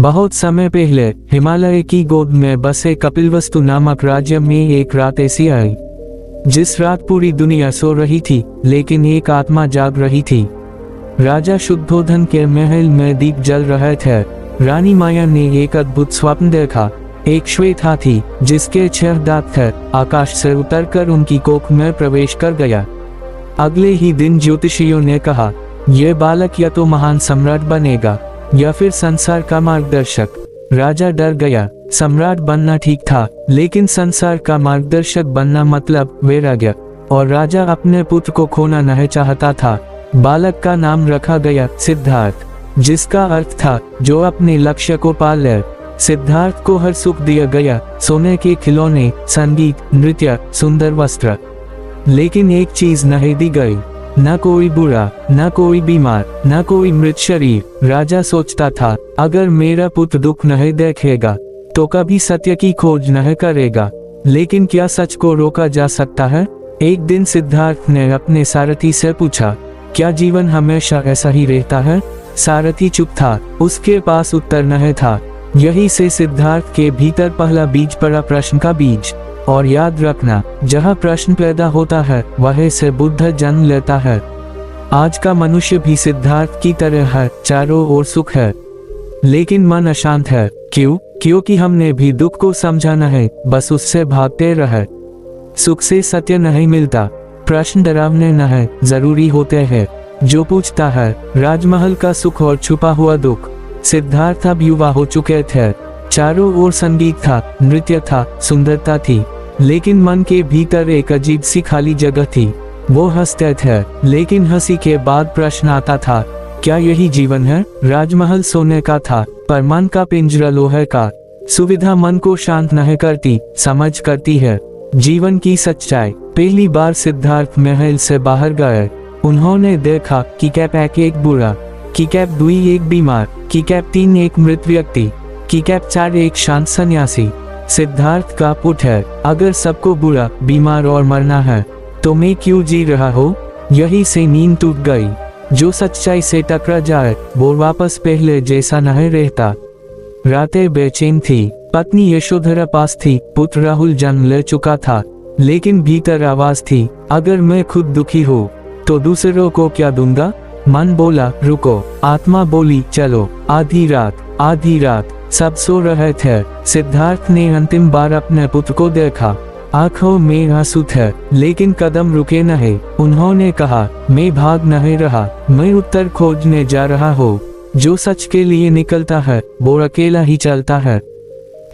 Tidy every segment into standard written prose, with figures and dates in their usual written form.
बहुत समय पहले हिमालय की गोद में बसे कपिलवस्तु नामक राज्य में एक रात ऐसी आई जिस रात पूरी दुनिया सो रही थी, लेकिन एक आत्मा जाग रही थी। राजा शुद्धोधन के महल में दीप जल रहे थे। रानी माया ने एक अद्भुत स्वप्न देखा। एक श्वेत हाथी जिसके 6 दांत थे आकाश से उतरकर उनकी कोख में प्रवेश कर गया। अगले ही दिन ज्योतिषियों ने कहा, यह बालक या तो महान सम्राट बनेगा या फिर संसार का मार्गदर्शक। राजा डर गया। सम्राट बनना ठीक था, लेकिन संसार का मार्गदर्शक बनना मतलब वैराग्य, और राजा अपने पुत्र को खोना नहीं चाहता था। बालक का नाम रखा गया सिद्धार्थ, जिसका अर्थ था जो अपने लक्ष्य को पा ले। सिद्धार्थ को हर सुख दिया गया, सोने के खिलौने, संगीत, नृत्य, सुंदर वस्त्र। लेकिन एक चीज नहीं दी गई, न कोई बुरा, न कोई बीमार, न कोई मृत शरीर। राजा सोचता था, अगर मेरा पुत्र दुख नहीं देखेगा तो कभी सत्य की खोज नहीं करेगा। लेकिन क्या सच को रोका जा सकता है? एक दिन सिद्धार्थ ने अपने सारथी से पूछा, क्या जीवन हमेशा ऐसा ही रहता है? सारथी चुप था, उसके पास उत्तर नहीं था। यही से सिद्धार्थ के भीतर पहला बीज पड़ा, प्रश्न का बीज। और याद रखना, जहाँ प्रश्न पैदा होता है वहीं से बुद्ध जन्म लेता है। आज का मनुष्य भी सिद्धार्थ की तरह है, चारों ओर सुख है, लेकिन मन अशांत है। क्यों? क्योंकि हमने भी दुख को समझा नहीं, बस उससे भागते रहे। सुख से सत्य नहीं मिलता, प्रश्न डरावने नहीं, जरूरी होते हैं। जो पूछता है राजमहल का सुख और छुपा हुआ दुख। सिद्धार्थ अब युवा हो चुके थे। चारों ओर संगीत था, नृत्य था, सुंदरता थी, लेकिन मन के भीतर एक अजीब सी खाली जगह थी। वो हंसते थे, लेकिन हंसी के बाद प्रश्न आता था, क्या यही जीवन है? राजमहल सोने का था, पर मन का पिंजरा लोहे का। सुविधा मन को शांत नहीं करती, समझ करती है जीवन की सच्चाई। पहली बार सिद्धार्थ महल से बाहर गए। उन्होंने देखा कि कैप एक बुरा, कि कैप 2 एक बीमार, कि कैप 3 एक मृत व्यक्ति, कि कैप 4 एक शांत सन्यासी। सिद्धार्थ का पुट है, अगर सबको बुरा, बीमार और मरना है तो मैं क्यों जी रहा हो? यही से नींद टूट गई। जो सच्चाई से टकरा जाए वो वापस पहले जैसा नहीं रहता। रातें बेचैन थी। पत्नी यशोधरा पास थी, पुत्र राहुल जन्म ले चुका था, लेकिन भीतर आवाज थी, अगर मैं खुद दुखी हूँ तो दूसरों को क्या दूंगा? मन बोला, रुको। आत्मा बोली, चलो। आधी रात सब सो रहे थे। सिद्धार्थ ने अंतिम बार अपने पुत्र को देखा। आंखों में आंसू थे, लेकिन कदम रुके नहीं। उन्होंने कहा, मैं भाग नहीं रहा, मैं उत्तर खोजने जा रहा हूँ। जो सच के लिए निकलता है वो अकेला ही चलता है।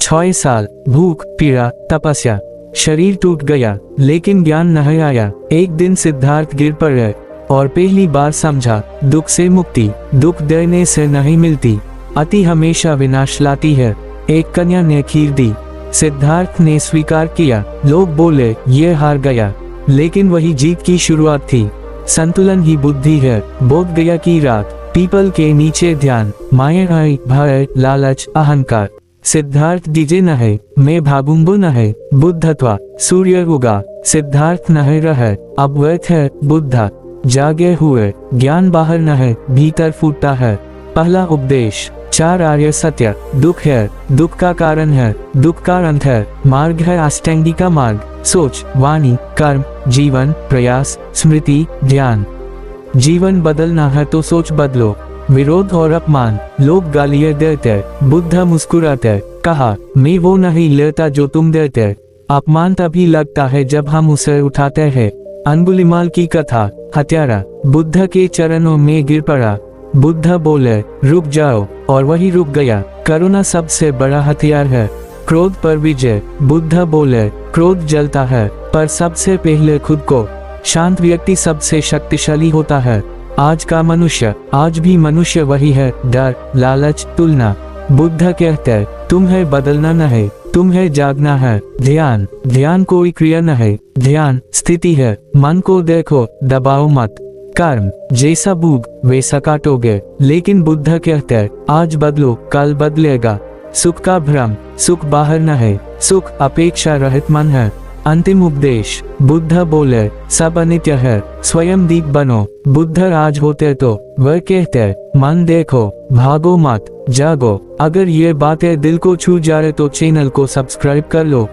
6 साल भूख, पीड़ा, तपस्या, शरीर टूट गया, लेकिन ज्ञान नहीं आया। एक दिन सिद्धार्थ गिर पड़े और पहली बार समझा, दुख से मुक्ति दुख देने से नहीं मिलती, अति हमेशा विनाश लाती है। एक कन्या ने खीर दी। सिद्धार्थ ने स्वीकार किया। लोग बोले, ये हार गया, लेकिन वही जीत की शुरुआत थी। संतुलन ही बुद्धि है। बोध गया की रात। पीपल के नीचे ध्यान। माया, भय, लालच, अहंकार। सिद्धार्थ डीजे नहीं, मैं भागूंगा नहीं। बुद्धत्वा। सूर्य उगा, सिद्धार्थ नहीं रहे, अब वह थे बुद्ध। जागे हुए, ज्ञान बाहर नहीं, भीतर फूटता है। पहला उपदेश। 4 आर्य सत्य। दुख है, दुख का कारण है, दुख का अंत है। मार्ग है अष्टांगी का मार्ग। सोच, वाणी, कर्म, जीवन, प्रयास, स्मृति, ध्यान। जीवन बदलना है तो सोच बदलो। विरोध और अपमान। लोग गालियां देते, बुद्ध मुस्कुराते, कहा, मैं वो नहीं लेता जो तुम देते। अपमान तभी लगता है जब हम उसे उठाते हैं। अंगुलिमाल की कथा। हत्यारा बुद्ध के चरणों में गिर पड़ा। बुद्ध बोले, रुक जाओ, और वही रुक गया। करुणा सबसे बड़ा हथियार है। क्रोध पर विजय। बुद्ध बोले, क्रोध जलता है, पर सबसे पहले खुद को। शांत व्यक्ति सबसे शक्तिशाली होता है। आज का मनुष्य, आज भी मनुष्य वही है, डर, लालच, तुलना। बुद्ध कहते, तुम्हें बदलना नहीं, तुम्हें जागना है। ध्यान। ध्यान कोई क्रिया नहीं, ध्यान स्थिति है। मन को देखो, दबाओ मत। कर्म। जैसा बूग वैसा काटोगे। लेकिन बुद्ध कहते, आज बदलो, कल बदलेगा। सुख का भ्रम। सुख बाहर नहीं, सुख अपेक्षा रहित मन है। अंतिम उपदेश। बुद्ध बोले, सब अनित्य है, स्वयं दीप बनो। बुद्ध आज होते तो वह कहते, मन देखो, भागो मत, जागो। अगर ये बातें दिल को छू जाए तो चैनल को सब्सक्राइब कर लो।